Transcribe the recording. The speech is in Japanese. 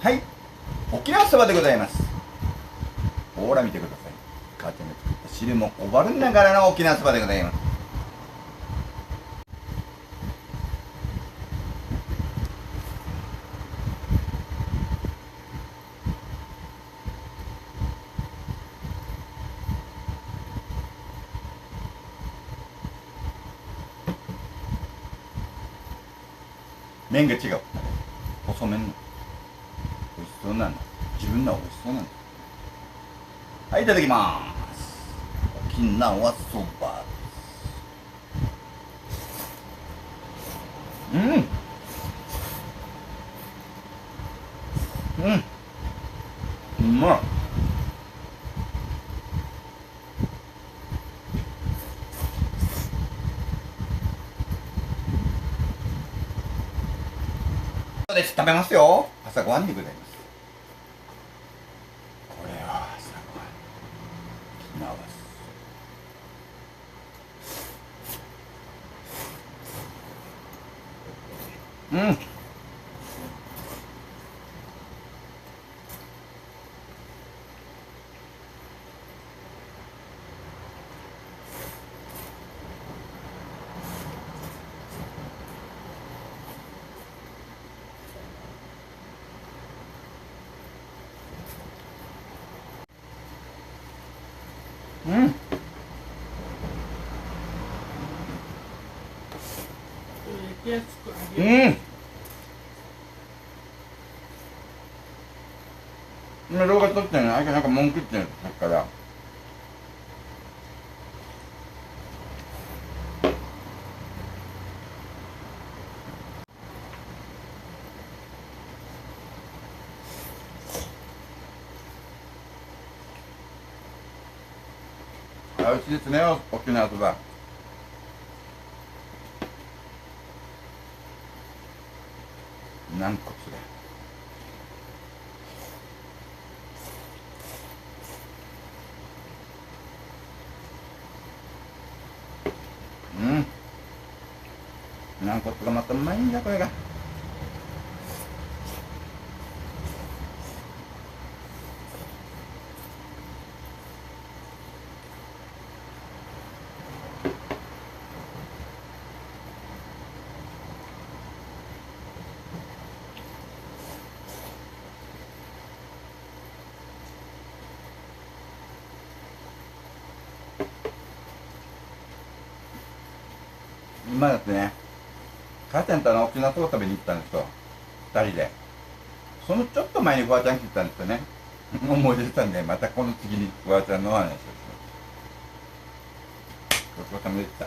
はい、沖縄そばでございます。ほら見てください。母ちゃんが作った汁もおばるながらの沖縄そばでございます。麺が違う。細麺の美味しそうなんだ。自分のは美味しそうなんだ。はい、いただきます。沖縄そば。うん。うん。うまい。そうです。食べますよ。朝ごはんでございます。これは朝ごはん。沖縄そば。うん。うん。うん。今動画撮ってんの、あいつなんか文句言ってんの、さっきから。美味しいですね、沖縄そば。軟骨で。うん。軟骨がまたうまいんだ、これが。今だってね、母ちゃんと沖縄そば食べに行ったんですよ。二人で。そのちょっと前にフワちゃん来てたんですよね。思い出したんで、またこの次にフワちゃんのお話をします。ごちそうさまでした。